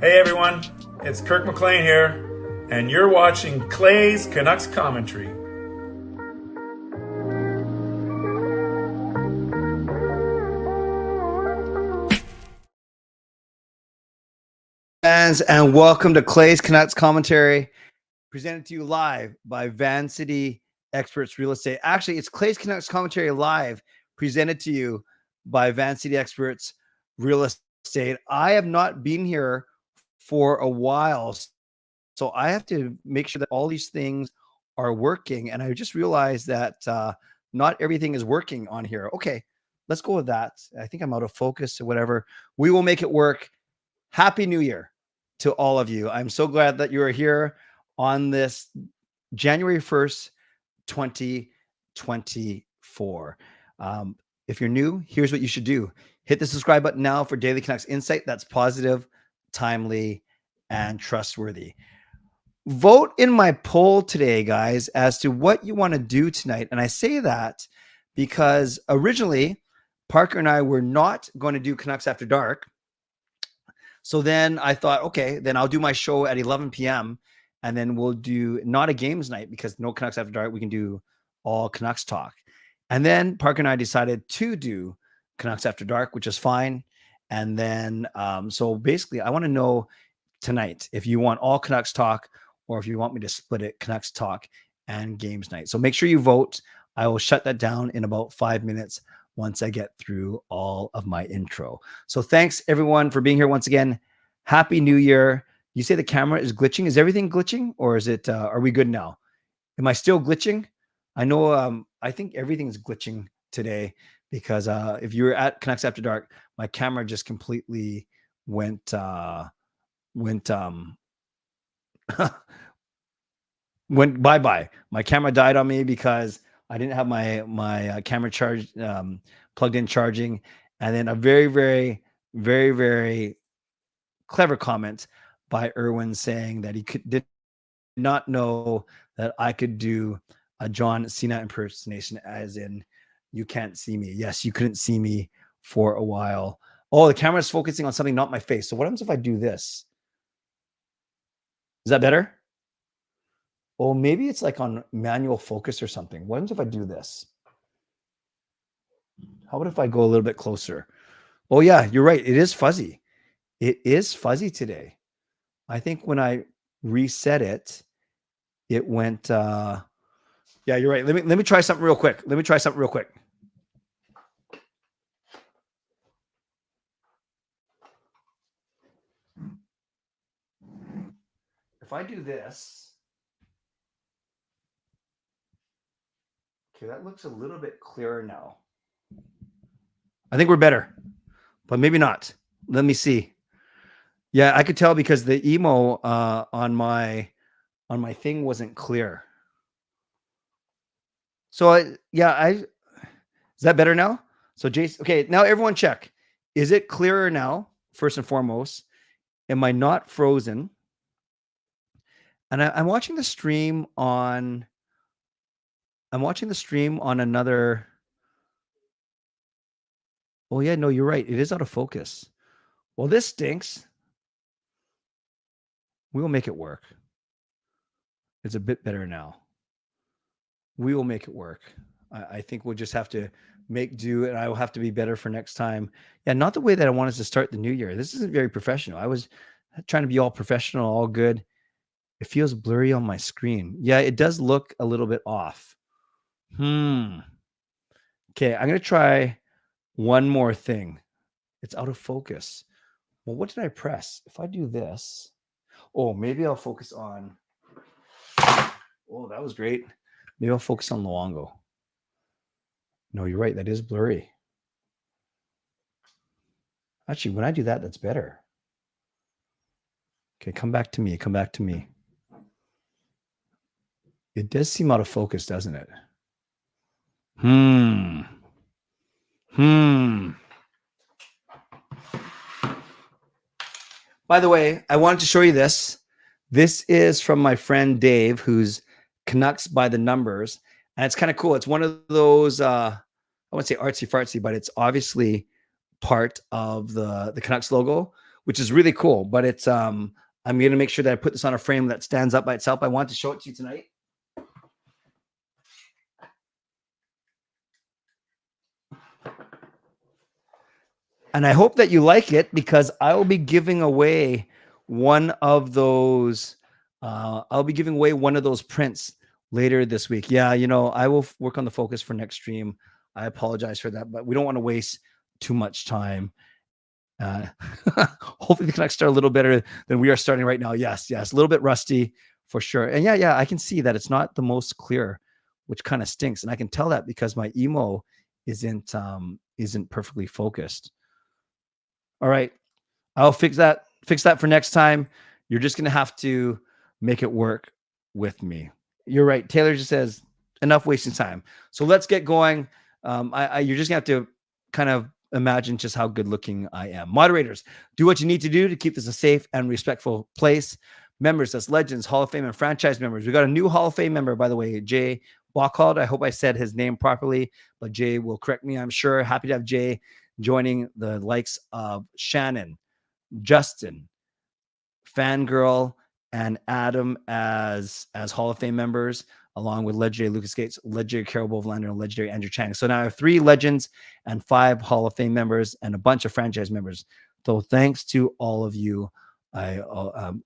Hey everyone, it's Kirk McLean here, and you're watching Clay's Canucks Commentary. Fans, and welcome to Clay's Canucks Commentary, presented to you live by Van City Experts Real Estate. Actually, it's Clay's Canucks Commentary live, presented to you by Van City Experts Real Estate. I have not been here for a while, so I have to make sure that all these things are working. And I just realized that not everything is working on here. Okay, let's go with that. I think I'm out of focus or whatever. We will make it work. Happy New Year to all of you. I'm so glad that you are here on this January 1st, 2024. If you're new, here's what you should do. Hit the subscribe button now for Daily Canucks Insight that's positive, timely, and trustworthy. Vote in my poll today, guys, as to what you want to do tonight. And I say that because originally Parker and I were not going to do Canucks After Dark. So then I thought, okay, then I'll do my show at 11 p.m. and then we'll do not a games night because no Canucks After Dark. We can do all Canucks talk. And then Parker and I decided to do Canucks After Dark, which is fine. And then, so basically I want to know tonight if you want all Canucks talk or if you want me to split it, Canucks talk and games night. So make sure you vote. I will shut that down in about 5 minutes once I get through all of my intro. So thanks everyone for being here once again. Happy New Year. You say the camera is glitching. Is everything glitching or is it, are we good now? Am I still glitching? I know, I think everything's glitching today because if you were at Canucks After Dark, my camera just completely went went bye-bye. My camera died on me because I didn't have my camera charged, plugged in charging. And then a very, very, very, very clever comment by Erwin saying that he did not know that I could do a John Cena impersonation, as in you can't see me. Yes, you couldn't see me for a while. Oh, the camera's focusing on something, not my face. So what happens if I do this? Is that better? Oh, maybe it's like on manual focus or something. What happens if I do this? How about if I go a little bit closer? Oh yeah, you're right. It is fuzzy. It is fuzzy today. I think when I reset it, it went, yeah, you're right. Let me try something real quick. If I do this, okay, that looks a little bit clearer now. I think we're better, but maybe not. Let me see. Yeah, I could tell because the emo on my thing wasn't clear. So is that better now? So Jason, okay, now everyone check. Is it clearer now? First and foremost, am I not frozen? And I'm watching the stream on. I'm watching the stream on another. Oh yeah, no, you're right. It is out of focus. Well, this stinks. We will make it work. It's a bit better now. We will make it work. I think we'll just have to make do, and I will have to be better for next time. Yeah, not the way that I wanted to start the new year. This isn't very professional. I was trying to be all professional, all good. It feels blurry on my screen. Yeah, it does look a little bit off. Okay, I'm going to try one more thing. It's out of focus. Well, what did I press? If I do this, oh, maybe I'll focus on, oh, that was great. Maybe I'll focus on Luongo. No, you're right. That is blurry. Actually, when I do that, that's better. Okay, come back to me. Come back to me. It does seem out of focus, doesn't it? By the way, I wanted to show you this. This is from my friend Dave, who's Canucks by the numbers. And it's kind of cool. It's one of those, I wouldn't say artsy fartsy, but it's obviously part of the Canucks logo, which is really cool. But it's I'm going to make sure that I put this on a frame that stands up by itself. I want to show it to you tonight. And I hope that you like it, because I will be giving away one of those. I'll be giving away one of those prints later this week. Yeah, you know, I will work on the focus for next stream. I apologize for that, but we don't want to waste too much time. Hopefully the Canucks start a little better than we are starting right now. Yes, a little bit rusty for sure. And yeah, I can see that it's not the most clear, which kind of stinks. And I can tell that because my emo isn't perfectly focused. All right, I'll fix that for next time. You're just going to have to make it work with me. You're right. Taylor just says enough wasting time. So let's get going. You're just going to have to kind of imagine just how good looking I am. Moderators, do what you need to do to keep this a safe and respectful place. Members, that's legends, Hall of Fame, and franchise members. We got a new Hall of Fame member, by the way, Jay Bockhold. I hope I said his name properly, but Jay will correct me, I'm sure. Happy to have Jay joining the likes of Shannon, Justin, Fangirl, and Adam as Hall of Fame members, along with legendary Lucas Gates, legendary Carol Bovelander, and legendary Andrew Chang. So now I have 3 legends and 5 Hall of Fame members and a bunch of franchise members. So thanks to all of you. I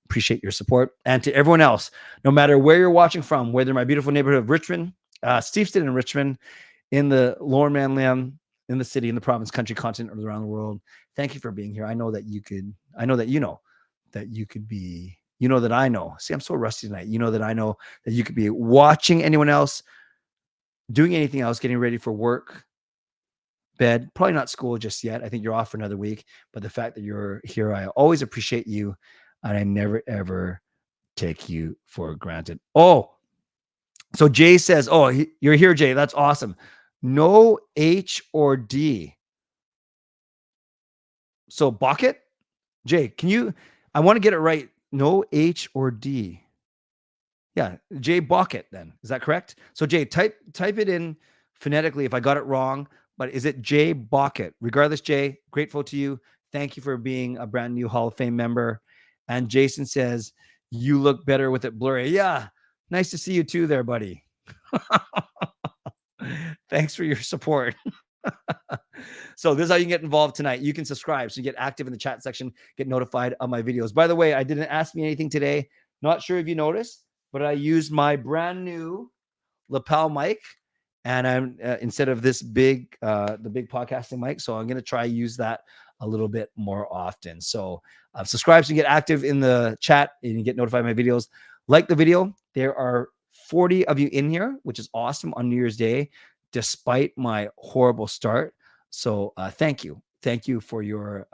appreciate your support. And to everyone else, no matter where you're watching from, whether my beautiful neighborhood of Richmond, Steveston and Richmond, in the Lower Mainland, in the city, in the province, country, continent, or around the world, thank you for being here. I know that you could, I know that you know that you could be, you know that I know. See, I'm so rusty tonight. You know that I know that you could be watching anyone else, doing anything else, getting ready for work, bed, probably not school just yet. I think you're off for another week, but the fact that you're here, I always appreciate you, and I never, ever take you for granted. Oh, so Jay says, oh, you're here, Jay. That's awesome. No H or D. So bucket, Jay, can you, I want to get it right. No H or D. Yeah, Jay Bucket then. Is that correct? So Jay, type it in phonetically if I got it wrong, but is it Jay Bucket? Regardless, Jay, grateful to you. Thank you for being a brand new Hall of Fame member. And Jason says, you look better with it blurry. Yeah, nice to see you too there, buddy. Thanks for your support. So this is how you can get involved tonight. You can subscribe so you get active in the chat section, get notified of my videos. By the way, I didn't ask me anything today. Not sure if you noticed, but I used my brand new lapel mic, and I'm instead of this big, the big podcasting mic. So I'm going to try use that a little bit more often. So subscribe so you get active in the chat and you get notified of my videos. Like the video. There are 40 of you in here, which is awesome on New Year's Day, despite my horrible start. So thank you. Thank you for your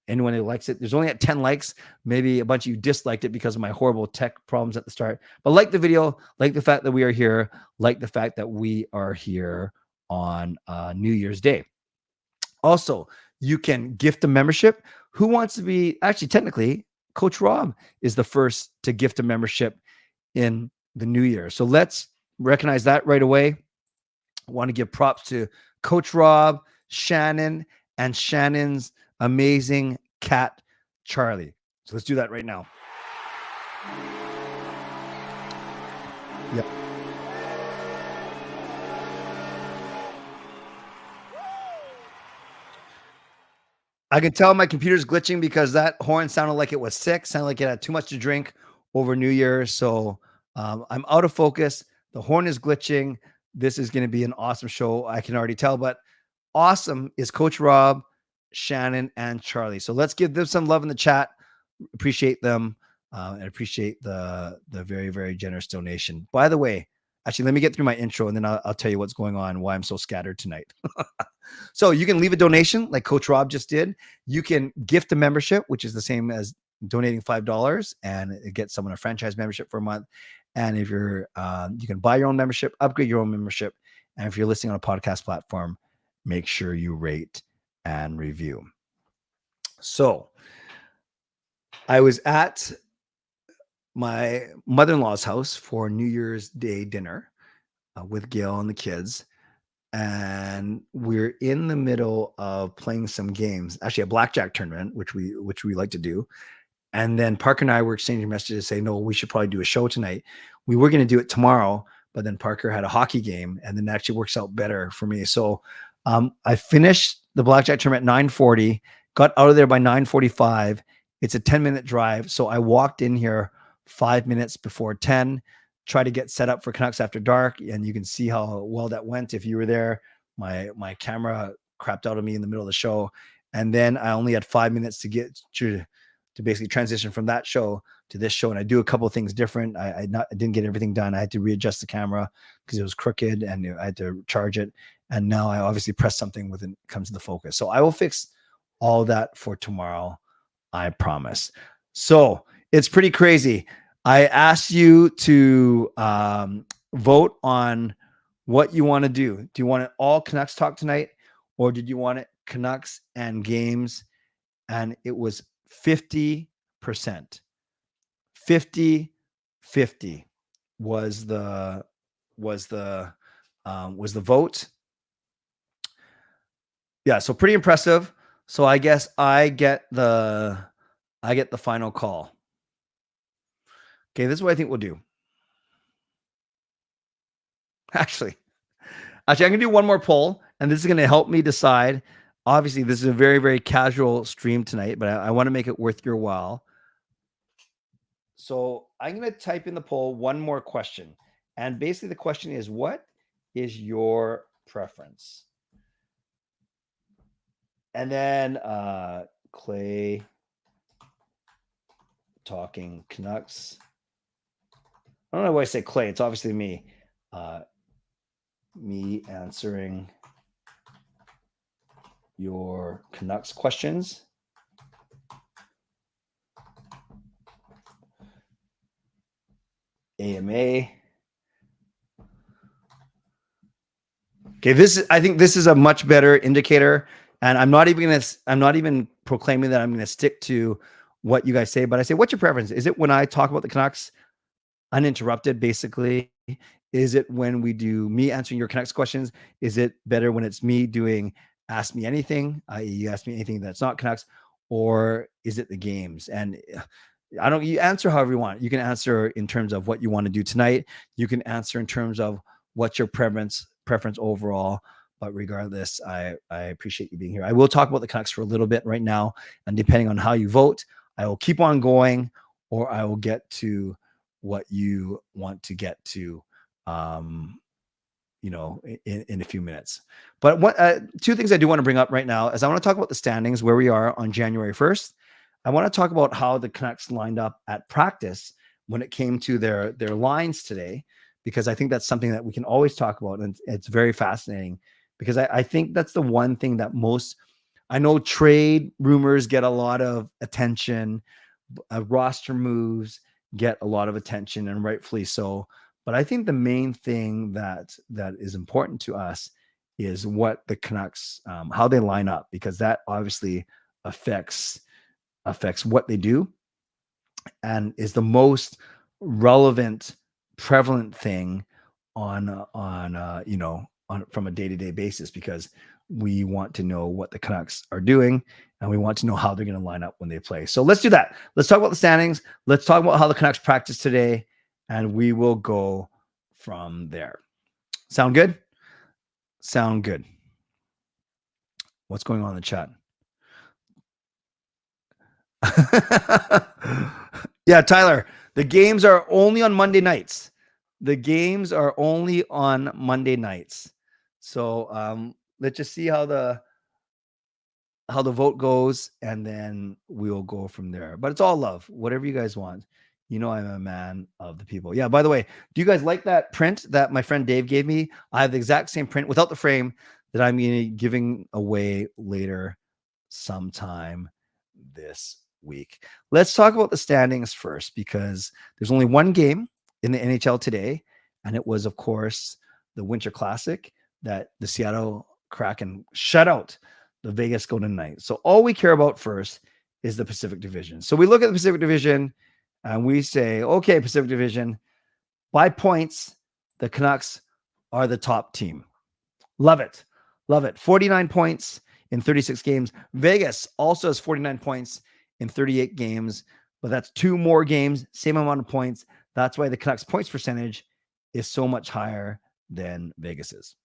anyone who likes it. There's only at 10 likes. Maybe a bunch of you disliked it because of my horrible tech problems at the start. But like the video, like the fact that we are here, like the fact that we are here on New Year's Day. Also, you can gift a membership. Who wants to be, actually, technically, Coach Rob is the first to gift a membership in the new year. So let's recognize that right away. I want to give props to Coach Rob, Shannon, and Shannon's amazing cat, Charlie. So let's do that right now. Yep. I can tell my computer's glitching because that horn sounded like it was sick, sounded like it had too much to drink over New Year's. So I'm out of focus. The horn is glitching. This is going to be an awesome show. I can already tell, but awesome is Coach Rob, Shannon, and Charlie. So let's give them some love in the chat. Appreciate them and appreciate the very, very generous donation. By the way, actually, let me get through my intro and then I'll tell you what's going on, why I'm so scattered tonight. So you can leave a donation like Coach Rob just did. You can gift a membership, which is the same as donating $5 and get someone a franchise membership for a month. And if you're, you can buy your own membership, upgrade your own membership. And if you're listening on a podcast platform, make sure you rate and review. So I was at my mother-in-law's house for New Year's Day dinner with Gail and the kids. and we're in the middle of playing some games, actually a blackjack tournament, which we like to do. And then Parker and I were exchanging messages saying, no, we should probably do a show tonight. We were going to do it tomorrow, but then Parker had a hockey game, and then it actually works out better for me. So I finished the blackjack tournament at 9:40, got out of there by 9:45. It's a 10-minute drive. So I walked in here 5 minutes before 10, try to get set up for Canucks After Dark. And you can see how well that went. If you were there, my camera crapped out of me in the middle of the show. And then I only had 5 minutes to get to basically transition from that show to this show. And I do a couple of things different. I didn't get everything done. I had to readjust the camera because it was crooked and I had to charge it. And now I obviously press something when it comes to the focus. So I will fix all that for tomorrow. I promise. So it's pretty crazy. I asked you to vote on what you want to do. Do you want it all Canucks talk tonight, or did you want it Canucks and games? And it was 50%. 50-50 was the vote. Yeah, so pretty impressive. So I guess I get the final call. Okay, this is what I think we'll do. Actually, I'm going to do one more poll, and this is going to help me decide. Obviously, this is a very, very casual stream tonight, but I want to make it worth your while. So I'm going to type in the poll one more question. And basically the question is, what is your preference? And then Clay talking Canucks. I don't know why I say Clay. It's obviously me. Me answering your Canucks questions. AMA. Okay, I think this is a much better indicator. And I'm not even proclaiming that I'm going to stick to what you guys say, but I say, what's your preference? Is it when I talk about the Canucks uninterrupted, basically? Is it when we do me answering your Canucks questions? Is it better when it's me doing Ask Me Anything, i.e. you ask me anything that's not Canucks, or is it the games? And you answer however you want. You can answer in terms of what you want to do tonight. You can answer in terms of what's your preference overall. But regardless, I appreciate you being here. I will talk about the Canucks for a little bit right now. And depending on how you vote, I will keep on going, or I will get to what you want to get to, in a few minutes. But two things I do want to bring up right now is I want to talk about the standings, where we are on January 1st. I want to talk about how the Canucks lined up at practice when it came to their lines today, because I think that's something that we can always talk about. And it's very fascinating because I think that's the one thing that I know trade rumors get a lot of attention, roster moves get a lot of attention, and rightfully so. But I think the main thing that is important to us is what the Canucks, how they line up, because that obviously affects what they do and is the most relevant, prevalent thing on from a day-to-day basis, because we want to know what the Canucks are doing and we want to know how they're going to line up when they play. So let's do that. Let's talk about the standings. Let's talk about how the Canucks practice today, and we will go from there. Sound good? Sound good. What's going on in the chat? Yeah, Tyler, the games are only on Monday nights. The games are only on Monday nights. So let's just see how the vote goes, and then we'll go from there. But it's all love. Whatever you guys want. I'm a man of the people. Yeah, by the way, do you guys like that print that my friend Dave gave me? I have the exact same print without the frame that I'm giving away later sometime this week. Let's talk about the standings first, because there's only one game in the NHL today, and it was, of course, the Winter Classic that the Seattle Kraken shut out the Vegas Golden Knights. So all we care about first is the Pacific Division. So we look at the Pacific Division and we say, okay, Pacific Division, by points, the Canucks are the top team. Love it. Love it. 49 points in 36 games. Vegas also has 49 points in 38 games, but that's 2 more games, same amount of points. That's why the Canucks points percentage is so much higher than Vegas's.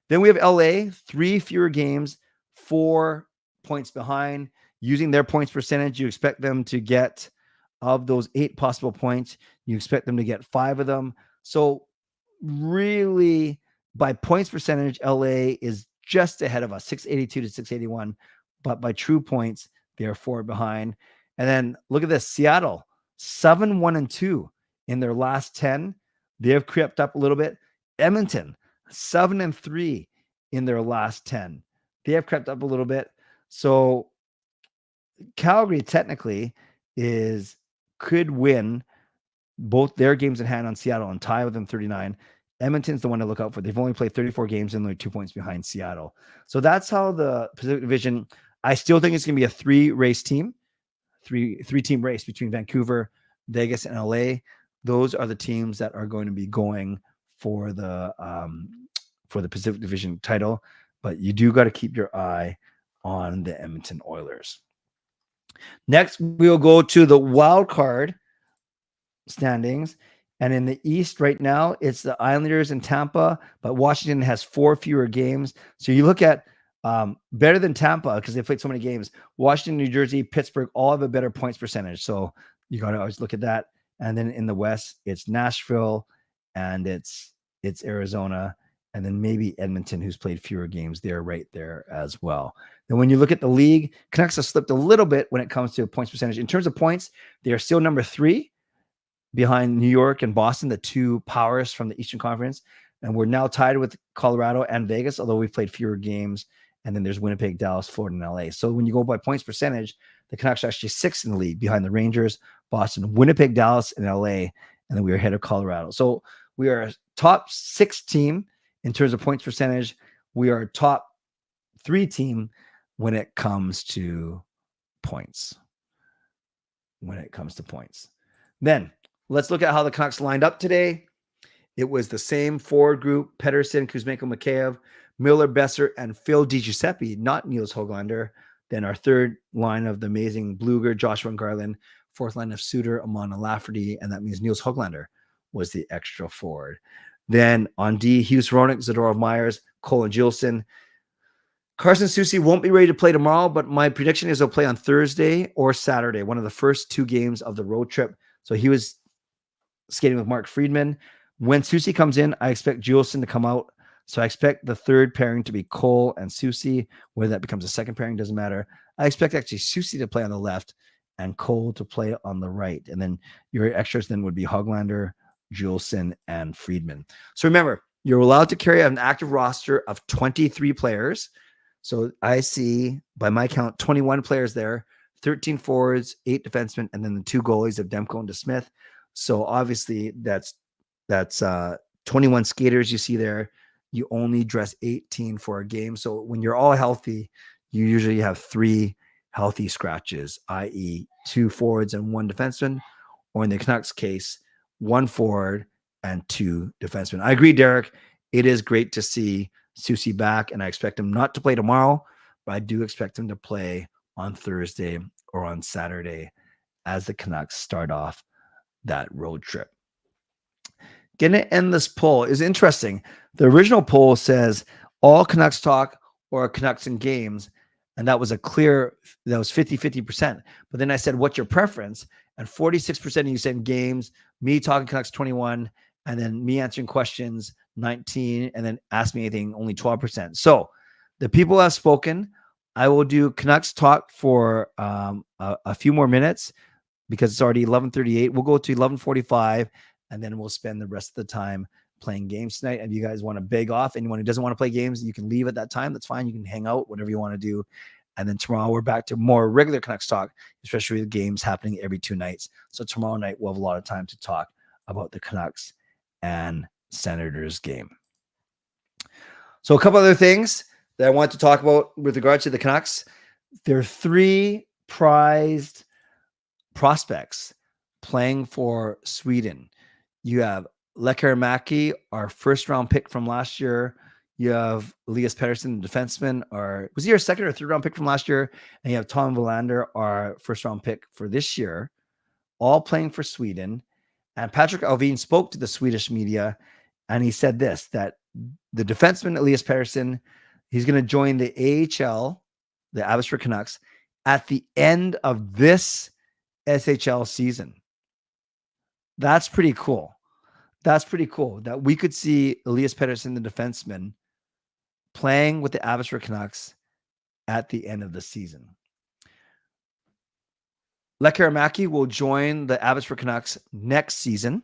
Then we have LA, 3 fewer games, 4 points behind. Using their points percentage, you expect them to get, of those 8 possible points, you expect them to get 5 of them. So really, by points percentage, LA is just ahead of us, 682 to 681. But by true points, they are 4 behind. And then look at this, Seattle, 7-1-2 in their last 10. They have crept up a little bit. Edmonton, 7-3 in their last 10. They have crept up a little bit. So Calgary technically could win both their games in hand on Seattle and tie with them 39. Edmonton's the one to look out for. They've only played 34 games and they're 2 points behind Seattle. So that's how the Pacific Division, I still think it's going to be a 3-race team, three-team race between Vancouver, Vegas, and LA. Those are the teams that are going to be going for the Pacific Division title. But you do got to keep your eye on the Edmonton Oilers. Next, we'll go to the wild card standings. And in the East right now, it's the Islanders and Tampa, but Washington has 4 fewer games. So you look at better than Tampa because they played so many games. Washington, New Jersey, Pittsburgh all have a better points percentage. So you got to always look at that. And then in the West, it's Nashville and it's Arizona. And then maybe Edmonton, who's played fewer games. They're right there as well. Then when you look at the league, Canucks have slipped a little bit when it comes to points percentage. In terms of points, they are still number 3 behind New York and Boston, the 2 powers from the Eastern Conference. And we're now tied with Colorado and Vegas, although we've played fewer games. And then there's Winnipeg, Dallas, Florida, and LA. So when you go by points percentage, the Canucks are actually 6th in the league behind the Rangers, Boston, Winnipeg, Dallas, and LA. And then we are ahead of Colorado. So we are a top 6 team in terms of points percentage. We are a top 3 team when it comes to points. Then let's look at how the Canucks lined up today. It was the same forward group: Pettersson, Kuzmenko, Mikheyev, Miller, Besser, and Phil DiGiuseppe, not Niels Höglander. Then our third line of the amazing Bluger, Joshua and Garland. Fourth line of Suter, Amon, and Lafferty. And that means Niels Höglander was the extra forward. Then on D, Hughes Ronick, Zadorov Myers, Cole and Gilson. Carson Soucy won't be ready to play tomorrow, but my prediction is he'll play on Thursday or Saturday, one of the first 2 games of the road trip. So he was skating with Mark Friedman. When Soucy comes in, I expect Gilson to come out. So I expect the third pairing to be Cole and Soucy. Whether that becomes a second pairing doesn't matter. I expect actually Soucy to play on the left and Cole to play on the right. And then your extras then would be Höglander, Gilson, and Friedman. So remember, you're allowed to carry an active roster of 23 players. So I see, by my count, 21 players there, 13 forwards, 8 defensemen, and then the 2 goalies of Demko and DeSmith. So obviously that's 21 skaters you see there. You only dress 18 for a game. So when you're all healthy, you usually have 3 healthy scratches, i.e. 2 forwards and 1 defenseman, or in the Canucks case, 1 forward and 2 defensemen. I agree, Derek. It is great to see Soucy back, and I expect him not to play tomorrow, but I do expect him to play on Thursday or on Saturday as the Canucks start off that road trip. Gonna end this poll is interesting. The original poll says all Canucks talk or Canucks in games, and that was 50-50%. But then I said, what's your preference? And 46% of you said games, me talking Canucks 21, and then me answering questions 19, and then ask me anything only 12%. So the people have spoken. I will do Canucks talk for a few more minutes because it's already 11:38. We'll go to 11:45, and then we'll spend the rest of the time playing games tonight. And if you guys want to beg off, anyone who doesn't want to play games, you can leave at that time. That's fine. You can hang out, whatever you want to do. And then tomorrow we're back to more regular Canucks talk, especially with games happening every 2 nights. So tomorrow night we'll have a lot of time to talk about the Canucks and Senators game. So a couple other things that I want to talk about with regards to the Canucks. There are 3 prized prospects playing for Sweden. You have Lekkerimäki, our first round pick from last year. You have Elias Pettersson, the defenseman, was he our second or third round pick from last year? And you have Tom Willander, our first round pick for this year, all playing for Sweden. And Patrick Alvin spoke to the Swedish media, and he said this, that the defenseman Elias Pettersson, he's going to join the AHL, the Abbotsford Canucks, at the end of this SHL season. That's pretty cool. That's pretty cool that we could see Elias Pettersson, the defenseman, playing with the Abbotsford Canucks at the end of the season. Lekkerimaki will join the Abbotsford Canucks next season.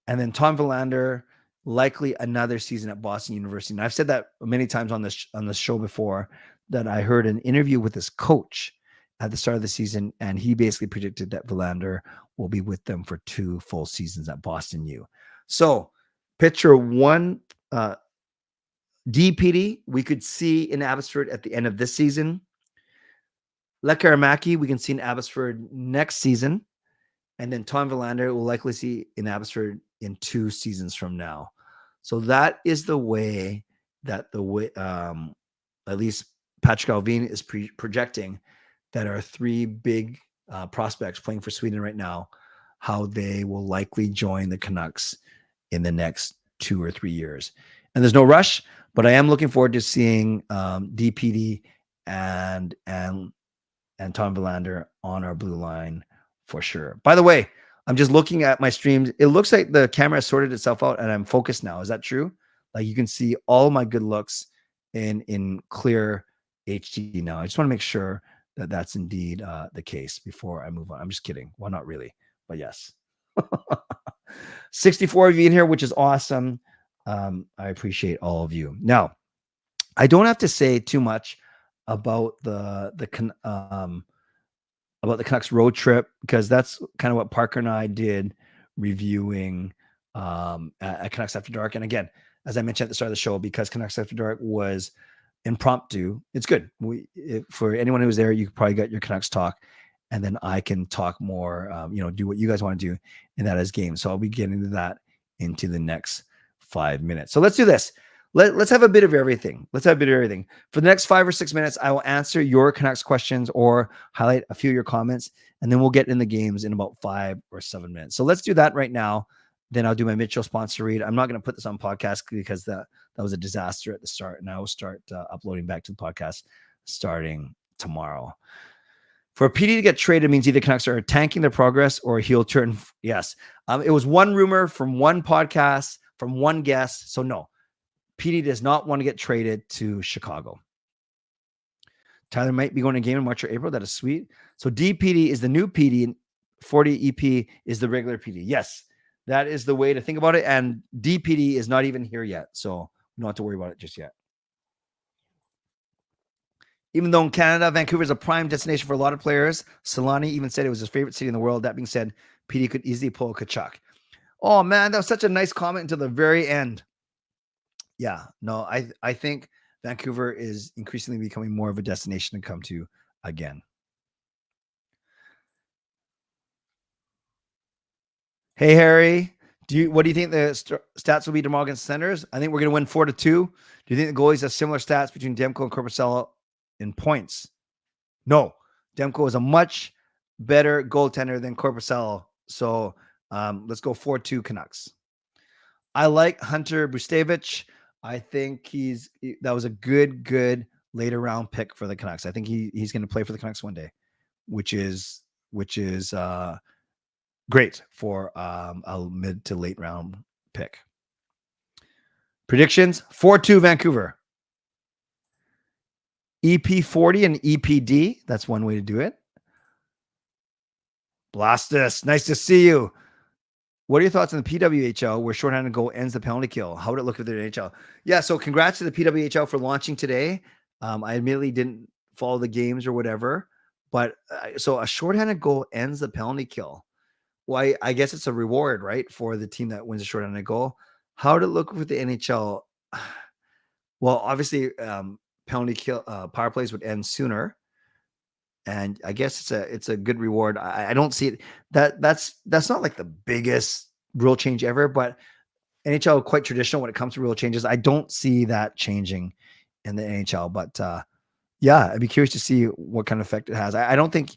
And then Tom Willander, likely another season at Boston University. And I've said that many times on this show before, that I heard an interview with his coach at the start of the season, and he basically predicted that Willander will be with them for 2 full seasons at Boston U. So picture one DPD we could see in Abbotsford at the end of this season. Lekkerimaki we can see in Abbotsford next season. And then Tom Willander will likely see in Abbotsford in 2 seasons from now. So that is the way that at least Patrick Alvin is projecting that our 3 big prospects playing for Sweden right now, how they will likely join the Canucks in the next 2 or 3 years. And there's no rush, but I am looking forward to seeing DPD and Tom Willander on our blue line for sure. By the way, I'm just looking at my streams. It looks like the camera has sorted itself out and I'm focused now. Is that true? Like you can see all my good looks in clear HD now. I just want to make sure that that's indeed the case before I move on. I'm just kidding. Well, not really, but yes. 64 of you in here, which is awesome. I appreciate all of you. Now, I don't have to say too much about the Canucks road trip, because that's kind of what Parker and I did reviewing at Canucks After Dark. And again, as I mentioned at the start of the show, because Canucks After Dark was impromptu, it's good. For anyone who was there, you probably got your Canucks talk, and then I can talk more, do what you guys want to do, and that is game. So I'll be getting into that into the next 5 minutes. So let's do this. Let's have a bit of everything. For the next 5 or 6 minutes, I will answer your Canucks questions or highlight a few of your comments, and then we'll get in the games in about 5 or 7 minutes. So let's do that right now. Then I'll do my Mitchell sponsor read. I'm not going to put this on podcast because that was a disaster at the start, and I will start uploading back to the podcast starting tomorrow. For a PD to get traded means either Canucks are tanking their progress or a heel turn. Yes. It was one rumor from one podcast, from one guest. So no. PD does not want to get traded to Chicago. Tyler might be going to a game in March or April. That is sweet. So DPD is the new PD and 40 EP is the regular PD. Yes, that is the way to think about it. And DPD is not even here yet. So we don't have to worry about it just yet. Even though in Canada, Vancouver is a prime destination for a lot of players, Solani even said it was his favorite city in the world. That being said, PD could easily pull a Kachuk. Oh, man, that was such a nice comment until the very end. Yeah, no, I think Vancouver is increasingly becoming more of a destination to come to again. Hey, Harry, what do you think the stats will be tomorrow against Senators? I think we're going to win 4-2. Do you think the goalies have similar stats between Demko and Korpisalo in points? No, Demko is a much better goaltender than Korpisalo. So let's go 4-2 Canucks. I like Hunter Bustevich. I think that was a good later round pick for the Canucks. I think he's going to play for the Canucks one day, which is great for a mid to late round pick. Predictions: 4-2 Vancouver. EP40 and EPD. That's one way to do it. Blastus, nice to see you. What are your thoughts on the PWHL where shorthanded goal ends the penalty kill? How would it look with the NHL? Yeah, so congrats to the PWHL for launching today. I admittedly didn't follow the games or whatever, but so a shorthanded goal ends the penalty kill. Well, I guess it's a reward, right, for the team that wins a shorthanded goal. How would it look with the NHL? Well, obviously, penalty kill power plays would end sooner. And I guess it's a good reward. I don't see it. That's not like the biggest rule change ever, but NHL quite traditional when it comes to rule changes. I don't see that changing in the NHL, but yeah, I'd be curious to see what kind of effect it has. I don't think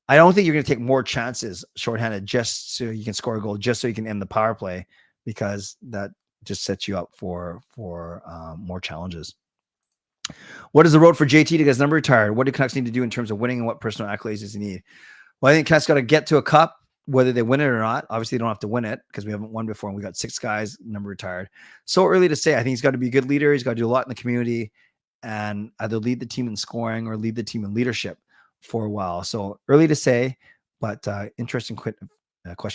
you're going to take more chances shorthanded just so you can score a goal, just so you can end the power play, because that just sets you up for more challenges. What is the road for JT to get his number retired? What do Canucks need to do in terms of winning, and what personal accolades does he need? Well, I think Canucks got to get to a cup, whether they win it or not. Obviously, they don't have to win it because we haven't won before, and we got 6 guys number retired. So early to say. I think he's got to be a good leader. He's got to do a lot in the community and either lead the team in scoring or lead the team in leadership for a while. So early to say, but interesting question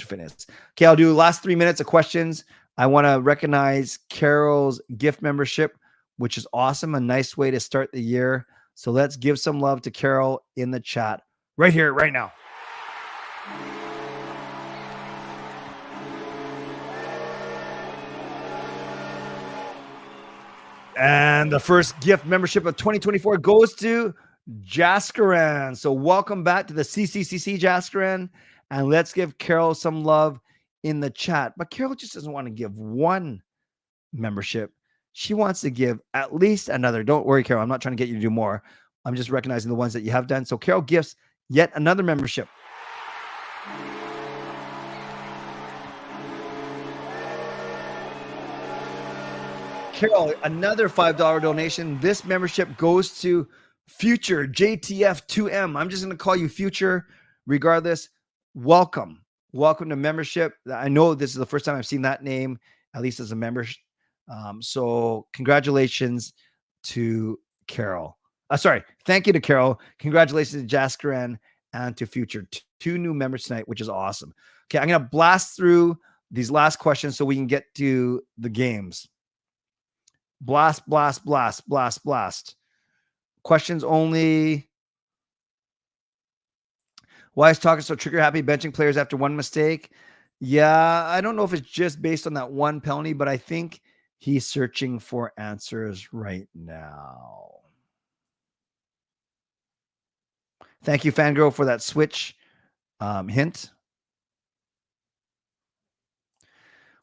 fitness. Okay, I'll do last 3 minutes of questions. I want to recognize Carol's gift membership, which is awesome. A nice way to start the year. So let's give some love to Carol in the chat right here, right now. And the first gift membership of 2024 goes to Jaskaran. So welcome back to the CCCC, Jaskaran. And let's give Carol some love in the chat. But Carol just doesn't want to give one membership. She wants to give at least another. Don't worry, Carol. I'm not trying to get you to do more. I'm just recognizing the ones that you have done. So Carol gifts yet another membership. Carol, another $5 donation. This membership goes to Future JTF2M. I'm just going to call you Future regardless. Welcome. Welcome to membership. I know this is the first time I've seen that name, at least as a member. So congratulations to Carol. Sorry. Thank you to Carol. Congratulations to Jaskaran and to Future. 2 new members tonight, which is awesome. Okay, I'm going to blast through these last questions so we can get to the games. Blast, blast, blast, blast, blast. Questions only. Why is Talker so trigger happy benching players after one mistake? Yeah, I don't know if it's just based on that one penalty, but I think he's searching for answers right now. Thank you, Fangirl, for that switch hint.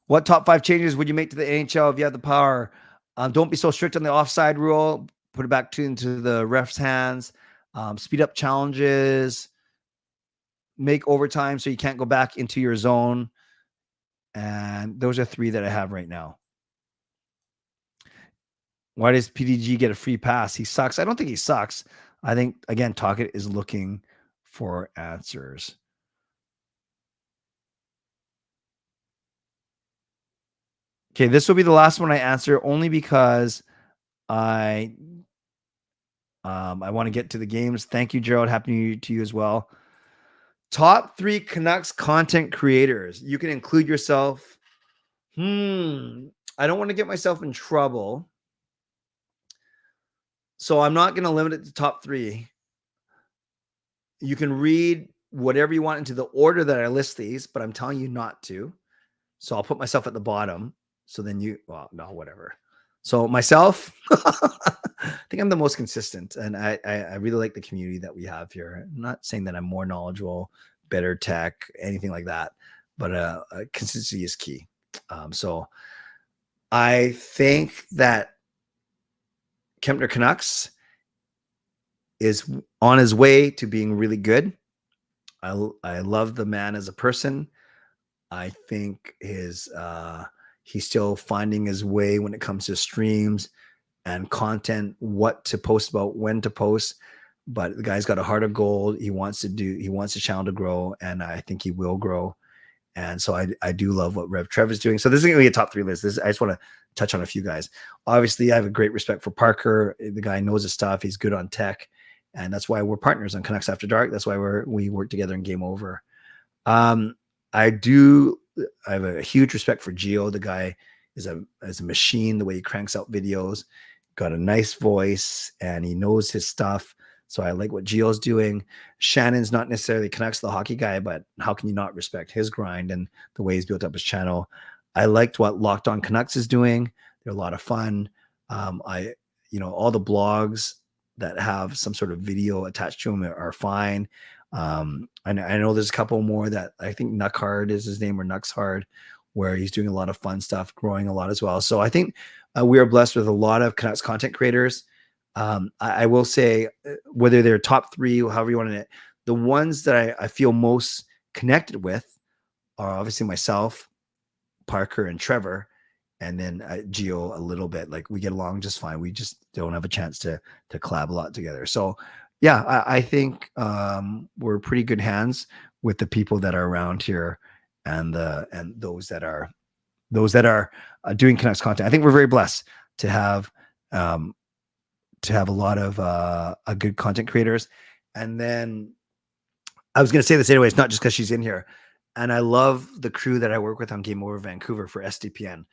What top 5 changes would you make to the NHL if you had the power? Don't be so strict on the offside rule. Put it back into the ref's hands. Speed up challenges. Make overtime so you can't go back into your zone. And those are 3 that I have right now. Why does PDG get a free pass? He sucks. I don't think he sucks. I think, again, Tocchet is looking for answers. Okay, this will be the last one I answer only because I want to get to the games. Thank you, Gerald. Happy New Year to you as well. Top 3 Canucks content creators. You can include yourself. I don't want to get myself in trouble. So I'm not going to limit it to top 3. You can read whatever you want into the order that I list these, but I'm telling you not to. So I'll put myself at the bottom. So then whatever. So myself, I think I'm the most consistent, and I really like the community that we have here. I'm not saying that I'm more knowledgeable, better tech, anything like that, but consistency is key. So I think that Kempner Canucks is on his way to being really good. I love the man as a person. I think he's still finding his way when it comes to streams and content, what to post about, when to post. But the guy's got a heart of gold. He wants the channel to grow, and I think he will grow. And so I do love what Rev Trev is doing. So this is going to be a top 3 list. I just want to touch on a few guys. Obviously, I have a great respect for Parker. The guy knows his stuff. He's good on tech. And that's why we're partners on Canucks After Dark. That's why we work together in Game Over. I have a huge respect for Gio. The guy is a machine, the way he cranks out videos, got a nice voice, and he knows his stuff. So I like what Gio's doing. Shannon's not necessarily Canucks the hockey guy, but how can you not respect his grind and the way he's built up his channel? I liked what Locked On Canucks is doing. They're a lot of fun. All the blogs that have some sort of video attached to them are fine. I know there's a couple more that I think Nuckhard is his name, or Nuxhard, where he's doing a lot of fun stuff, growing a lot as well. So I think we are blessed with a lot of Canucks content creators. I will say, whether they're top 3, or however you want to, the ones that I feel most connected with are obviously myself, Parker, and Trevor, and then Gio a little bit. Like, we get along just fine. We just don't have a chance to collab a lot together. So yeah, I think we're pretty good hands with the people that are around here, and those that are doing Canucks content. I think we're very blessed to have a lot of good content creators. And then I was going to say this anyway, it's not just because she's in here. And I love the crew that I work with on Game Over Vancouver for SDPN.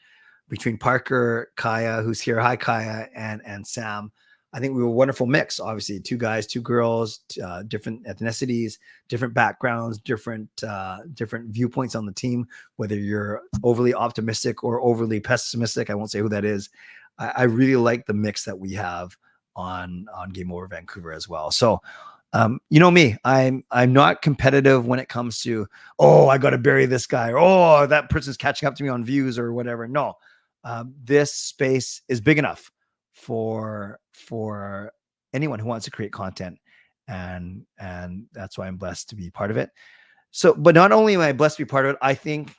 Between Parker, Kaya, who's here, hi Kaya, and Sam, I think we were a wonderful mix. Obviously, 2 guys, 2 girls, different ethnicities, different backgrounds, different viewpoints on the team. Whether you're overly optimistic or overly pessimistic, I won't say who that is. I really like the mix that we have on Game Over Vancouver as well. So, you know me, I'm not competitive when it comes to, oh, I got to bury this guy, or oh, that person's catching up to me on views or whatever. No, this space is big enough for anyone who wants to create content, and that's why I'm blessed to be part of it. So, but not only am I blessed to be part of it, I think,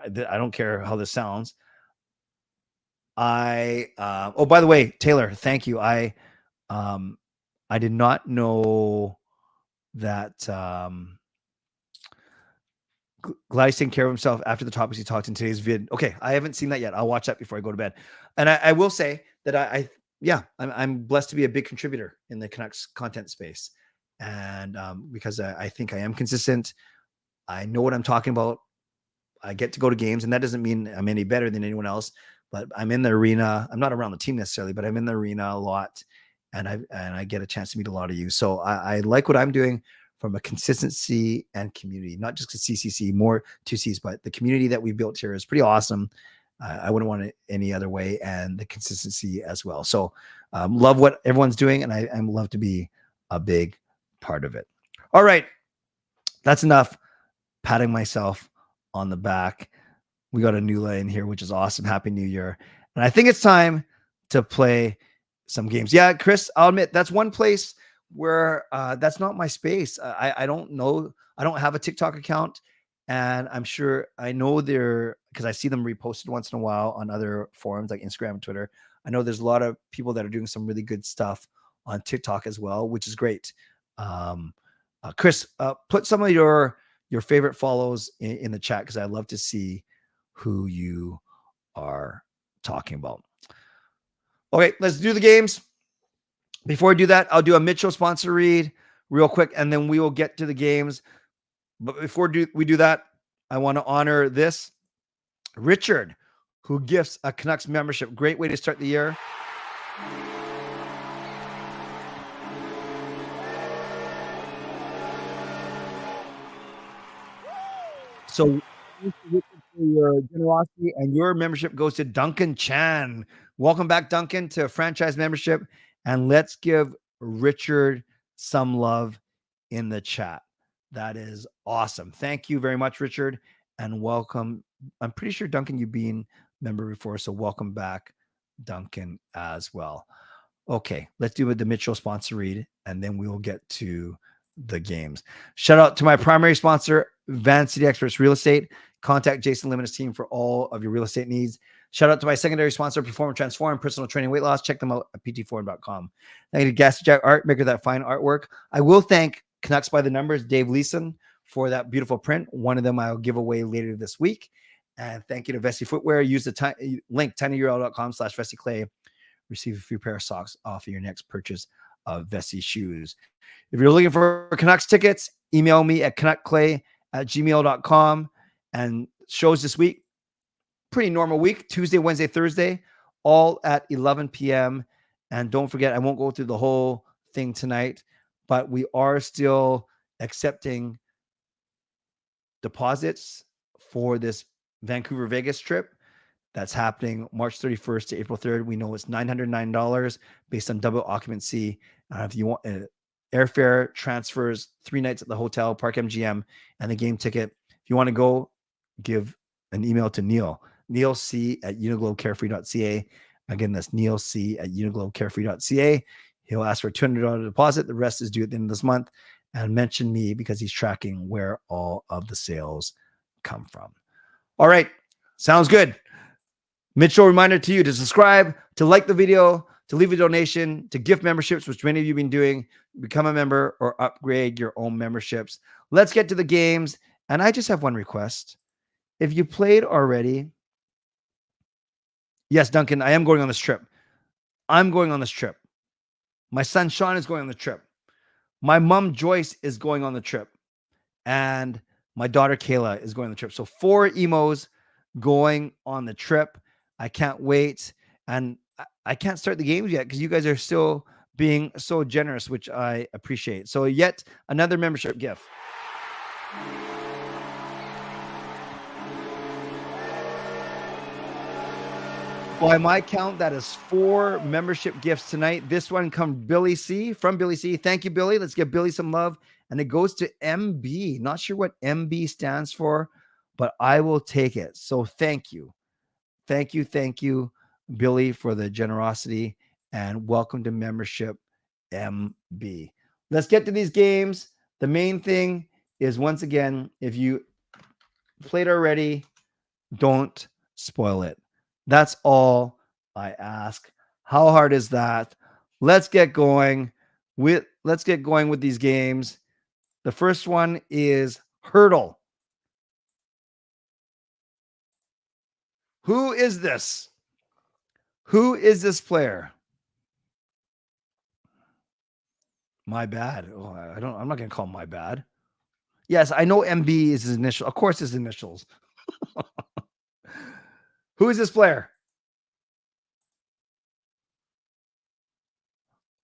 I don't care how this sounds. Oh, by the way, Taylor, thank you. I did not know that Gladys taking care of himself after the topics he talked in today's vid. Okay, I haven't seen that yet. I'll watch that before I go to bed. And I will say that I'm blessed to be a big contributor in the Canucks content space. And because I think I am consistent, I know what I'm talking about. I get to go to games, and that doesn't mean I'm any better than anyone else, but I'm in the arena. I'm not around the team necessarily, but I'm in the arena a lot, and I get a chance to meet a lot of you. So I like what I'm doing from a consistency and community, not just CCC, more 2Cs, but the community that we built here is pretty awesome. I wouldn't want it any other way, and the consistency as well. So love what everyone's doing, and I love to be a big part of it. All right, that's enough patting myself on the back. We got a new lane here, which is awesome. Happy New Year. And I think it's time to play some games. Yeah, Chris, I'll admit that's one place where that's not my space. I don't know. I don't have a TikTok account, and I'm sure I know because I see them reposted once in a while on other forums like Instagram and Twitter. I know there's a lot of people that are doing some really good stuff on TikTok as well, which is great. Chris, put some of your favorite follows in the chat, because I love to see who you are talking about. Okay, let's do the games. Before I do that, I'll do a Mitchell sponsor read real quick, and then we will get to the games. But before we do that, I want to honor this Richard, who gifts a Canucks membership. Great way to start the year. So for your generosity, and your membership goes to Duncan Chan. Welcome back, Duncan, to franchise membership. And let's give Richard some love in the chat. That is awesome. Thank you very much, Richard, and welcome. I'm pretty sure, Duncan, you've been member before, so welcome back, Duncan, as well. Okay, let's do the Mitchell sponsor read, and then we will get to the games. Shout out to my primary sponsor, Van City Experts Real Estate. Contact Jason Lim and his team for all of your real estate needs. Shout out to my secondary sponsor, Perform and Transform, personal training, weight loss. Check them out at ptforum.com. Thank you to Gassy Jack Art, maker of that fine artwork. I will thank Canucks by the Numbers, Dave Leeson, for that beautiful print. One of them I'll give away later this week. And thank you to Vessi Footwear. Use the link tinyurl.com/VessiClay. Receive a free pair of socks off of your next purchase of Vessi shoes. If you're looking for Canucks tickets, email me at canuckclay@gmail.com. And shows this week, pretty normal week, Tuesday, Wednesday, Thursday, all at 11 p.m. And don't forget, I won't go through the whole thing tonight, but we are still accepting deposits for this Vancouver Vegas trip. That's happening March 31st to April 3rd. We know it's $909 based on double occupancy. If you want airfare, transfers, 3 nights at the hotel, Park MGM, and the game ticket. If you want to go, give an email to Neal. nealc@uniglobecarefree.ca. Again, that's nealc@uniglobecarefree.ca. He'll ask for a $200 deposit. The rest is due at the end of this month. And mention me because he's tracking where all of the sales come from. All right. Sounds good. Mitchell, reminder to you to subscribe, to like the video, to leave a donation, to gift memberships, which many of you have been doing, become a member or upgrade your own memberships. Let's get to the games. And I just have one request. If you played already, yes, Duncan, I am going on this trip. I'm going on this trip. My son Sean is going on the trip. My mom Joyce is going on the trip. And my daughter Kayla is going on the trip. So 4 emos going on the trip. I can't wait. And I can't start the games yet because you guys are still being so generous, which I appreciate. So yet another membership gift. By my count, that is 4 membership gifts tonight. This one comes from Billy C. Thank you, Billy. Let's give Billy some love. And it goes to MB. Not sure what MB stands for, but I will take it. So thank you. Thank you, Billy, for the generosity. And welcome to membership, MB. Let's get to these games. The main thing is, once again, if you played already, don't spoil it. That's all I ask. How hard is that? Let's get going with these games. The first one is Hurdle. Who is this? Who is this player? My bad. Oh, I'm not going to call him my bad. Yes, I know MB is his initial. Of course, his initials. Who is this player?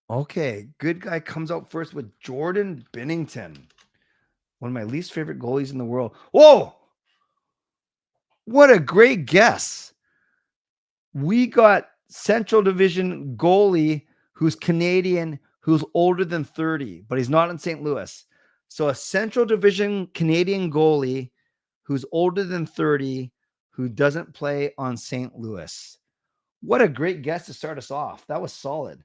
Okay, good guy comes out first with Jordan Binnington. One of my least favorite goalies in the world. Whoa! What a great guess. We got Central Division goalie who's Canadian, who's older than 30, but he's not in St. Louis. So a Central Division Canadian goalie who's older than 30, who doesn't play on St. Louis. What a great guess to start us off. That was solid.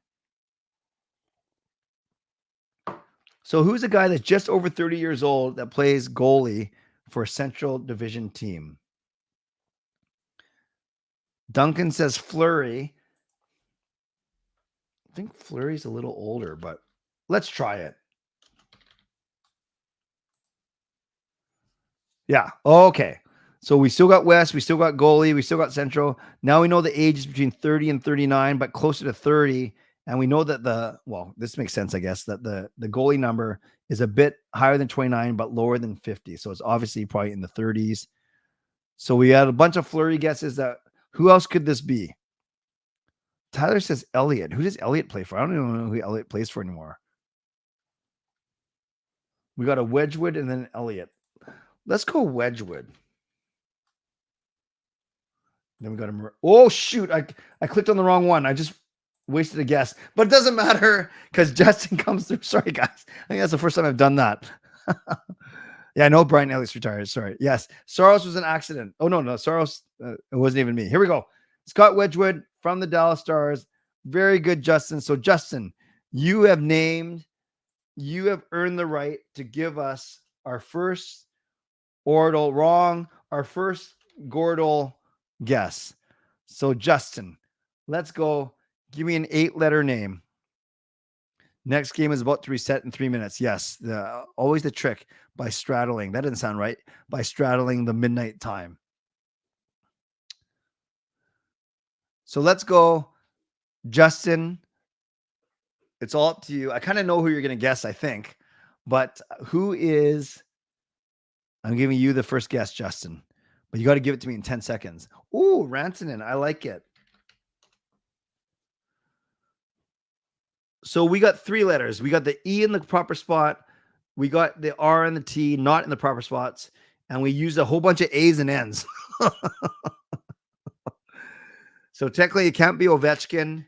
So who's a guy that's just over 30 years old that plays goalie for a Central Division team? Duncan says Fleury. I think Fleury's a little older, but let's try it. Yeah. Okay. So we still got West, we still got goalie, we still got Central. Now we know the age is between 30 and 39, but closer to 30. And we know that this makes sense, I guess, that the goalie number is a bit higher than 29, but lower than 50. So it's obviously probably in the 30s. So we had a bunch of Fleury guesses. Who else could this be? Tyler says Elliott. Who does Elliott play for? I don't even know who Elliott plays for anymore. We got a Wedgwood and then Elliott. Let's go Wedgwood. Then we got a... Oh, shoot. I clicked on the wrong one. I just wasted a guess. But it doesn't matter because Justin comes through. Sorry, guys. I think that's the first time I've done that. Yeah, I know Brian Elliott's retired. Sorry. Yes. Saros was an accident. Oh, no. Saros, it wasn't even me. Here we go. Scott Wedgwood from the Dallas Stars. Very good, Justin. So, Justin, you have earned the right to give us our first our first Gordle guess. So, Justin, let's go. Give me an 8-letter name. Next game is about to reset in 3 minutes. Yes, always the trick by straddling. That didn't sound right. By straddling the midnight time. So let's go, Justin. It's all up to you. I kind of know who you're going to guess, I think. But I'm giving you the first guess, Justin. But you got to give it to me in 10 seconds. Ooh, Rantanen. I like it. So we got 3 letters. We got the E in the proper spot. We got the R and the T not in the proper spots. And we used a whole bunch of A's and N's. So technically it can't be Ovechkin.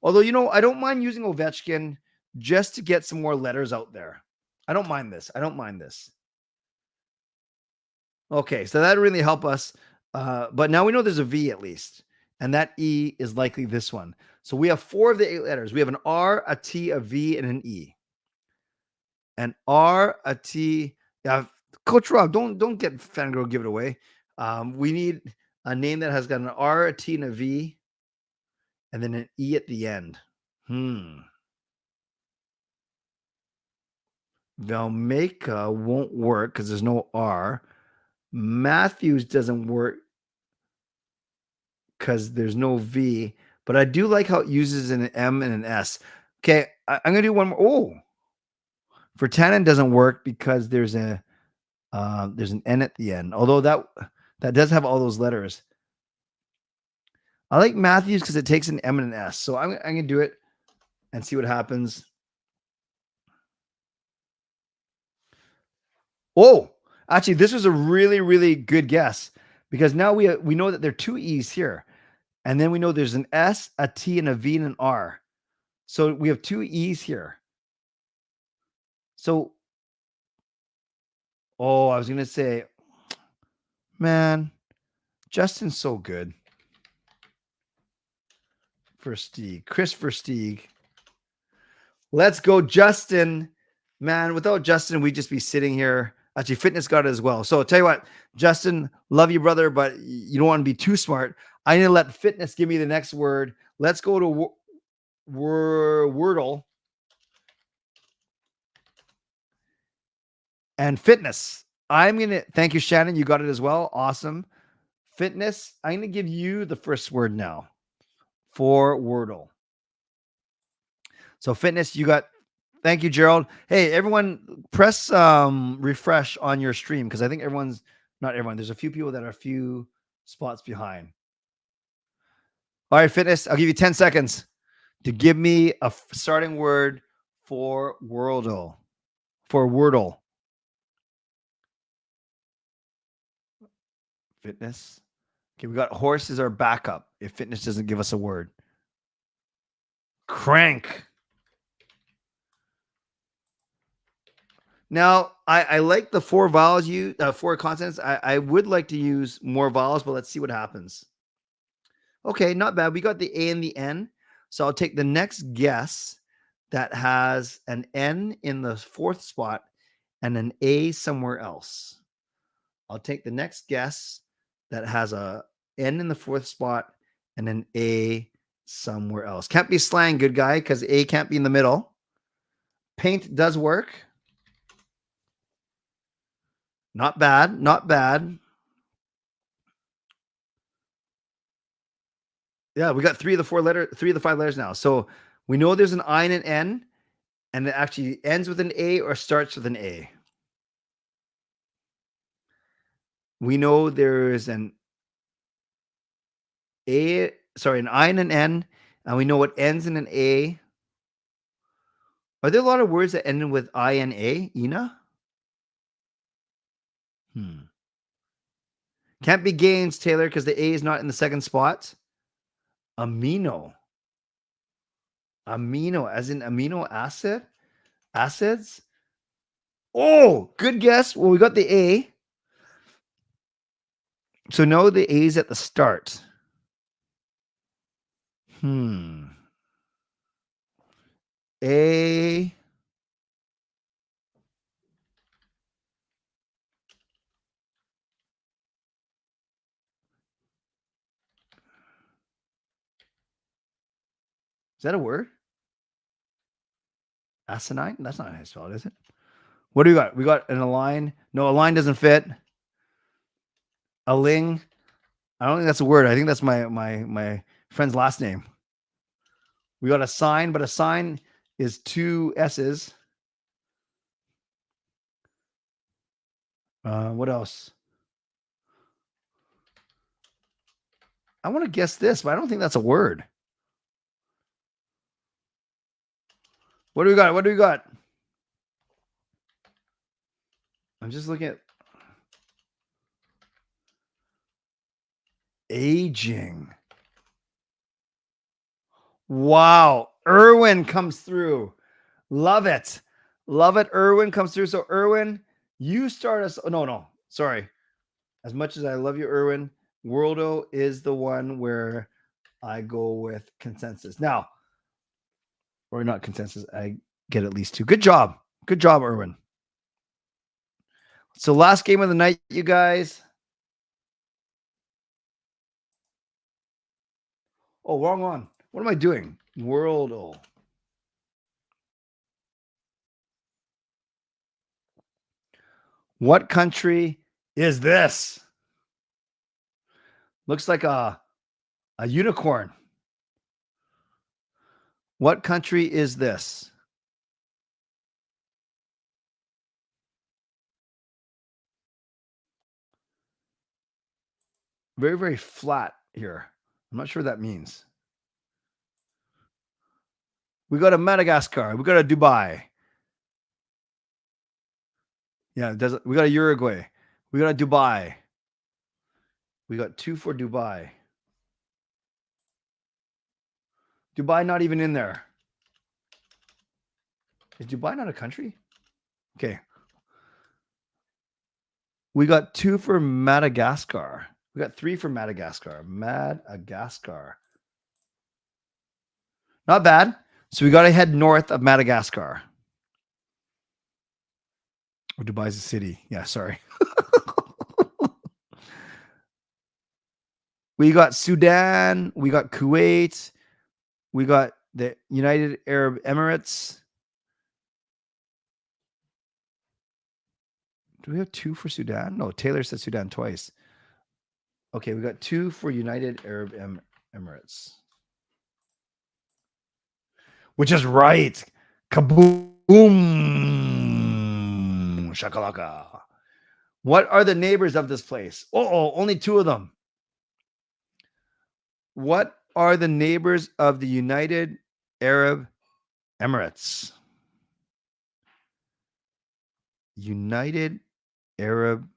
Although, I don't mind using Ovechkin just to get some more letters out there. I don't mind this. Okay, so that really help us. But now we know there's a V at least. And that E is likely this one. So we have 4 of the 8 letters. We have an R, a T, a V, and an E. An R, a T. Yeah, Coach Rob, don't get Fangirl give it away. We need a name that has got an R, a T, and a V, and then an E at the end. Valmeka won't work because there's no R. Matthews doesn't work because there's no V. But I do like how it uses an M and an S. Okay, I'm gonna do one more. Oh, Vertanen doesn't work because there's an N at the end. Although that does have all those letters. I like Matthews because it takes an M and an S. So I'm gonna do it and see what happens. Oh, actually, this was a really, really good guess because now we know that there are 2 E's here. And then we know there's an S, a T, and a V, and an R. So we have 2 E's here. So, I was going to say, man, Justin's so good. Versteeg, Chris Versteeg. Let's go, Justin. Man, without Justin, we'd just be sitting here. Actually, Fitness got it as well. So I'll tell you what, Justin, love you, brother, but you don't want to be too smart. I need to let Fitness give me the next word. Let's go to Wordle. And Fitness. I'm going to thank you, Shannon. You got it as well. Awesome. Fitness. I'm going to give you the first word now for Wordle. So Fitness, you got, thank you, Gerald. Hey, everyone, press refresh on your stream because I think not everyone. There's a few people that are a few spots behind. All right, Fitness, I'll give you 10 seconds to give me a starting word for Wordle. Fitness. Okay, we got horse as our backup if Fitness doesn't give us a word. Crank. Now, I like the 4 vowels, 4 consonants. I would like to use more vowels, but let's see what happens. Okay, not bad. We got the A and the N. So I'll take the next guess that has an N in the 4th spot and an A somewhere else. I'll take the next guess that has a N in the 4th spot and an A somewhere else. Can't be slang, good guy, because A can't be in the middle. Paint does work. Not bad, not bad. Yeah, we got 3 of the 5 letters now. So we know there's an I and an N, and it actually ends with an A or starts with an A. We know there's an I and an N, and we know it ends in an A. Are there a lot of words that end with I and A, Ina? Can't be Gaines, Taylor, because the A is not in the 2nd spot. Amino, as in amino acids. Oh, good guess. Well, we got the A. So no, the A is at the start. A. Is that a word? Asinine? That's not how it's spelled, is it? What do we got? We got an align. No, align doesn't fit. A ling. I don't think that's a word. I think that's my friend's last name. We got a sign, but a sign is 2 S's. What else? I want to guess this, but I don't think that's a word. What do we got? I'm just looking at aging. Wow. Irwin comes through. Love it. Irwin comes through. So Irwin, you start us. Oh, no. Sorry. As much as I love you, Irwin, Worldo is the one where I go with consensus. Now, or not consensus, I get at least 2. Good job. Good job, Erwin. So last game of the night, you guys. Oh, wrong one. What am I doing? Worldo. What country is this? Looks like a unicorn. What country is this? Very, very flat here. I'm not sure what that means. We got a Madagascar. We got a Dubai. Yeah, we got a Uruguay. We got a Dubai. We got 2 for Dubai. Dubai not even in there. Is Dubai not a country? Okay. We got 2 for Madagascar. We got 3 for Madagascar. Madagascar. Not bad. So we got to head north of Madagascar. Or Dubai's a city. Yeah, sorry. We got Sudan. We got Kuwait. We got the United Arab Emirates. Do we have 2 for Sudan? No, Taylor said Sudan twice. Okay, we got 2 for United Arab Emirates. Which is right. Kaboom. Shakalaka. What are the neighbors of this place? Oh, only 2 of them. What are the neighbors of the United Arab Emirates? United Arab.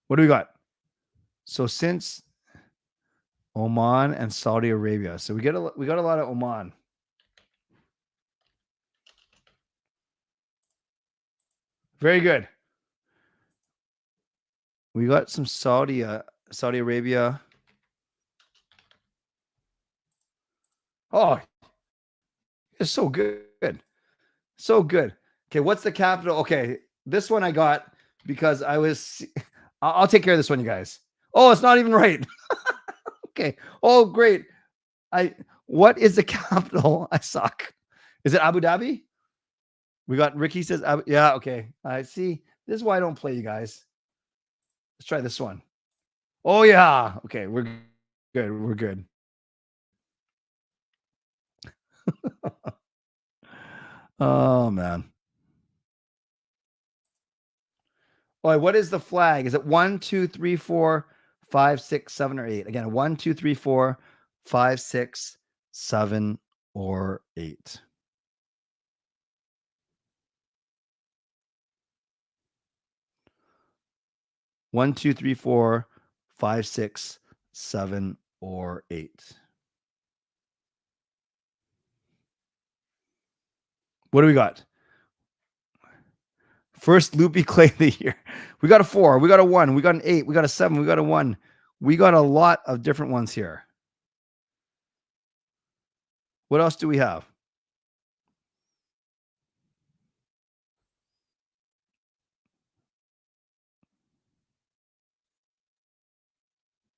What do we got? So since Oman and Saudi Arabia, so we got a lot of Oman. Very good. We got some Saudi Arabia. Oh, it's so good. So good. Okay, what's the capital? Okay, this one I got because I'll take care of this one, you guys. Oh, it's not even right. Okay. Oh, great. What is the capital? I suck. Is it Abu Dhabi? We got Ricky says, yeah, okay. I see. This is why I don't play, you guys. Let's try this one. Oh, yeah. Okay, we're good. We're good. Oh, man. Oh, what is the flag? Is it 1, 2, 3, 4, 5, 6, 7, or 8? Again, 1, 2, 3, 4, 5, 6, 7, or 8. One, 2, 3, 4, 5, 6, 7, or 8. What do we got? First loopy clay of the year. We got a 4. We got a 1. We got an 8. We got a 7. We got a 1. We got a lot of different ones here. What else do we have?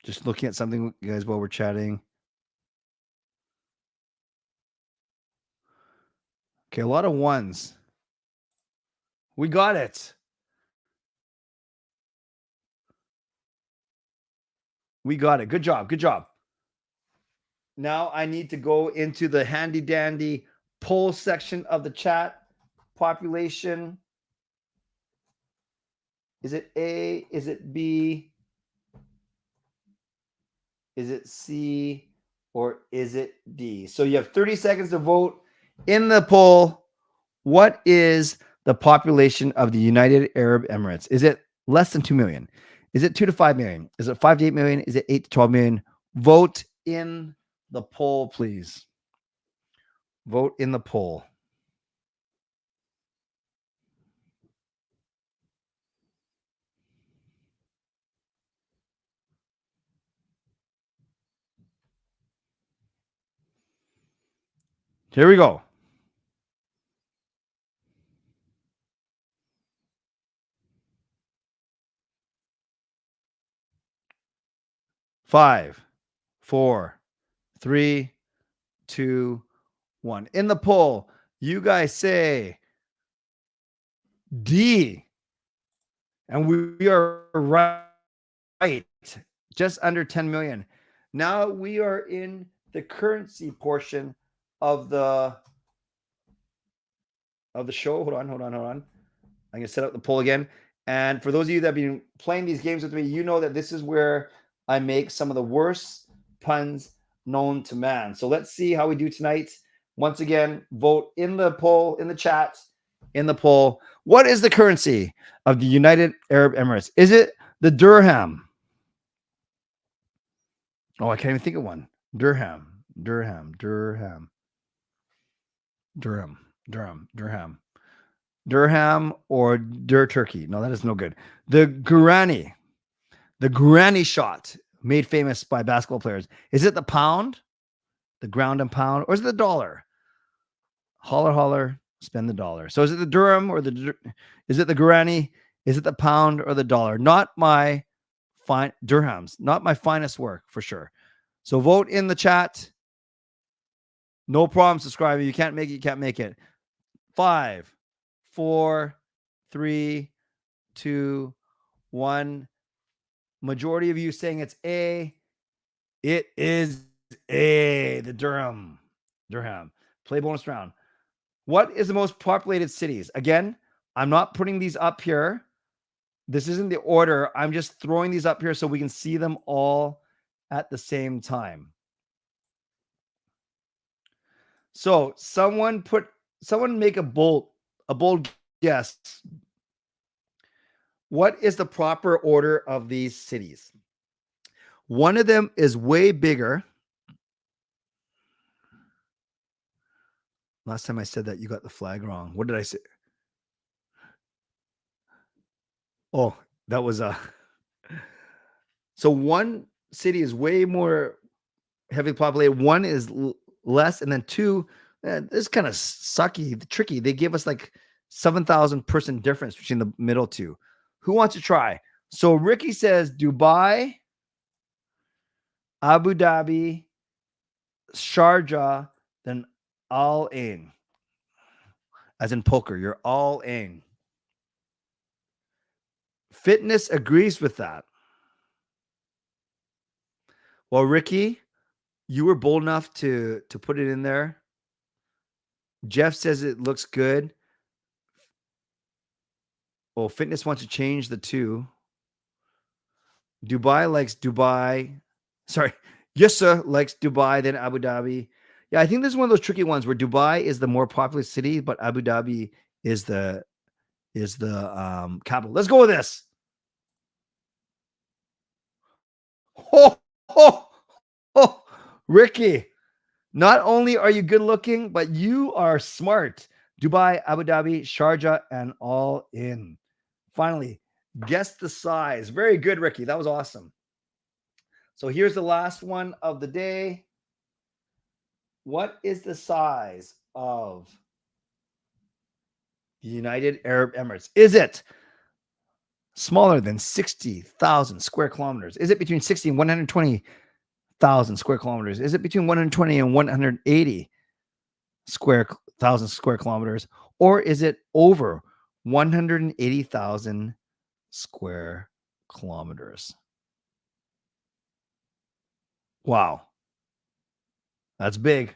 Just looking at something, you guys, while we're chatting. Okay, a lot of 1s. We got it. We got it. Good job. Good job. Now I need to go into the handy dandy poll section of the chat. Population. Is it A? Is it B? Is it C? Or is it D? So you have 30 seconds to vote in the poll. What is the population of the United Arab Emirates? Is it less than 2 million? Is it 2 to 5 million? Is it 5 to 8 million? Is it 8 to 12 million? Vote in the poll, please. Vote in the poll. Here we go. Five, four, three, two, one. In the poll, you guys say D. And we are right. Just under 10 million. Now we are in the currency portion of the show. Hold on. I'm going to set up the poll again. And for those of you that have been playing these games with me, you know that this is where I make some of the worst puns known to man. So let's see how we do tonight. Once again, vote in the poll, in the chat, in the poll. What is the currency of the United Arab Emirates? Is it the dirham? Oh, I can't even think of one. Dirham. Dirham or Turkey. No, that is no good. The granny shot made famous by basketball players. Is it the pound, the ground and pound, or is it the dollar? Holler, holler, spend the dollar. So is it the dirham or is it the granny? Is it the pound or the dollar? Not my fine dirhams, not my finest work for sure. So vote in the chat. No problem subscribing. You can't make it, you can't make it. 5, 4, 3, 2, 1. Majority of you saying it's A. It is A, the dirham. Play bonus round. What is the most populated cities? Again, I'm not putting these up here. This isn't the order. I'm just throwing these up here so we can see them all at the same time. So someone make a bold guess. What is the proper order of these cities? One of them is way bigger. Last time I said that, you got the flag wrong. What did I say? Oh, that was so one city is way more heavily populated. One is less, and then two, this is kind of sucky, tricky. They give us like 7,000 person difference between the middle two. Who wants to try? So Ricky says Dubai, Abu Dhabi, Sharjah, then Al Ain. As in poker, you're all in. Fitness agrees with that. Well, Ricky, you were bold enough to put it in there. Jeff says it looks good. Oh, Fitness wants to change the two. Dubai likes Dubai. Sorry. Yussa likes Dubai, then Abu Dhabi. Yeah, I think this is one of those tricky ones where Dubai is the more populous city, but Abu Dhabi is the capital. Let's go with this. Oh, Ricky. Not only are you good looking, but you are smart. Dubai, Abu Dhabi, Sharjah, and all in. Finally, guess the size. Very good, Ricky. That was awesome. So here's the last one of the day. What is the size of the United Arab Emirates? Is it smaller than 60,000 square kilometers? Is it between 60 and 120,000 square kilometers? Is it between 120 and 180 thousand square kilometers? Or is it over 180,000 square kilometers? Wow. That's big.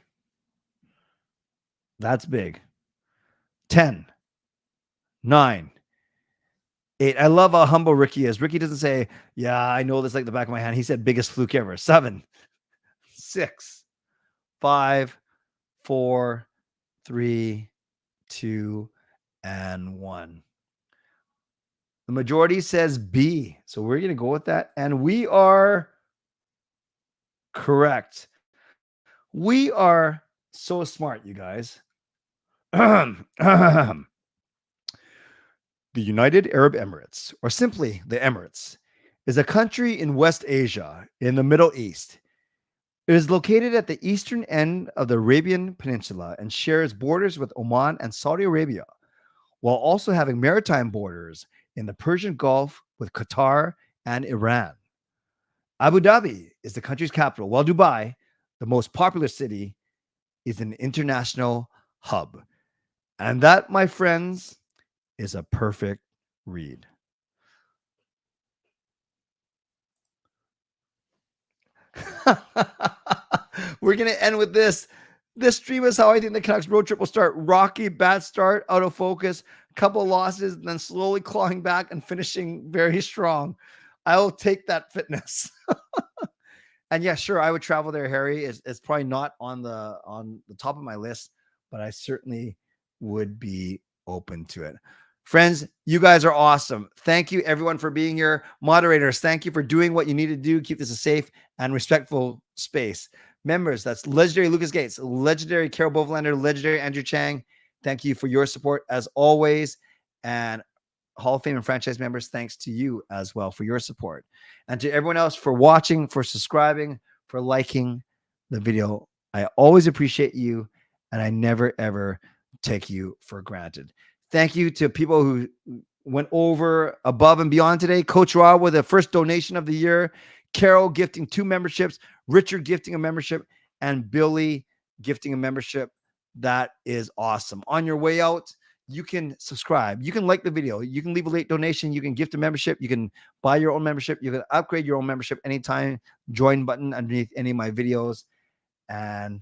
That's big. 10, 9, 8. I love how humble Ricky is. Ricky doesn't say, yeah, I know this like the back of my hand. He said biggest fluke ever. 7, 6, 5, 4, 3, 2, and 1. The majority says B. So we're going to go with that. And we are correct. We are so smart, you guys. The United Arab Emirates, or simply the Emirates, is a country in West Asia in the Middle East. It is located at the eastern end of the Arabian Peninsula and shares borders with Oman and Saudi Arabia, while also having maritime borders in the Persian Gulf with Qatar and Iran. Abu Dhabi is the country's capital, while Dubai, the most popular city, is an international hub. And that, my friends, is a perfect read. We're going to end with this. This stream is how I think the Canucks road trip will start. Rocky, bad start, out of focus, couple losses, and then slowly clawing back and finishing very strong. I will take that fitness. And yeah, sure, I would travel there, Harry. It's probably not on the top of my list, but I certainly would be open to it. Friends, you guys are awesome. Thank you, everyone, for being here. Moderators, thank you for doing what you need to do. Keep this a safe and respectful space. Members, that's legendary Lucas Gates, legendary Carol Bovelander, legendary Andrew Chang. Thank you for your support as always. And Hall of Fame and franchise members, thanks to you as well for your support. And to everyone else for watching, for subscribing, for liking the video. I always appreciate you, and I never, ever take you for granted. Thank you to people who went over above and beyond today. Coach Rob with the first donation of the year. Carol gifting 2 memberships. Richard gifting a membership. And Billy gifting a membership. That is awesome. On your way out, you can subscribe. You can like the video. You can leave a late donation. You can gift a membership. You can buy your own membership. You can upgrade your own membership anytime. Join button underneath any of my videos. And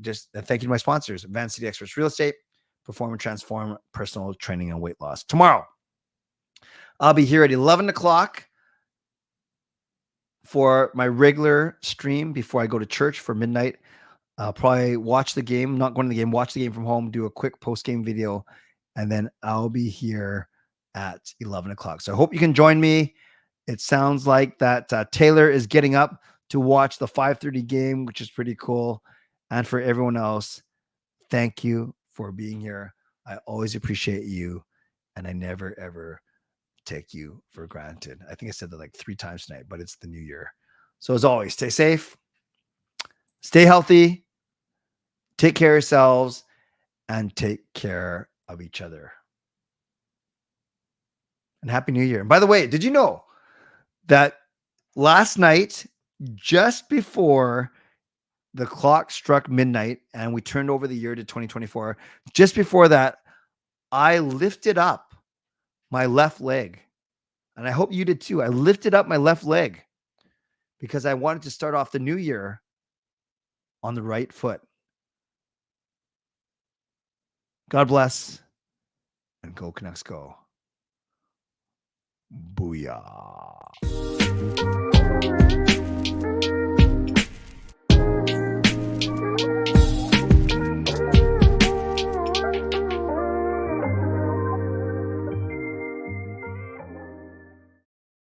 just thank you to my sponsors, Advanced City Experts Real Estate, Perform and Transform Personal Training and Weight Loss. Tomorrow, I'll be here at 11 o'clock for my regular stream before I go to church for midnight. I'll probably watch the game, not going to the game, watch the game from home, do a quick post-game video, and then I'll be here at 11 o'clock. So I hope you can join me. It sounds like that Taylor is getting up to watch the 5:30 game, which is pretty cool. And for everyone else, thank you for being here. I always appreciate you, and I never, ever take you for granted. I think I said that like 3 times tonight, but it's the new year. So as always, stay safe, stay healthy, take care of yourselves, and take care of each other. And Happy New Year. And by the way, did you know that last night, just before the clock struck midnight and we turned over the year to 2024, just before that, I lifted up my left leg. And I hope you did too. I lifted up my left leg because I wanted to start off the new year on the right foot. God bless, and go Canucks go. Booyah.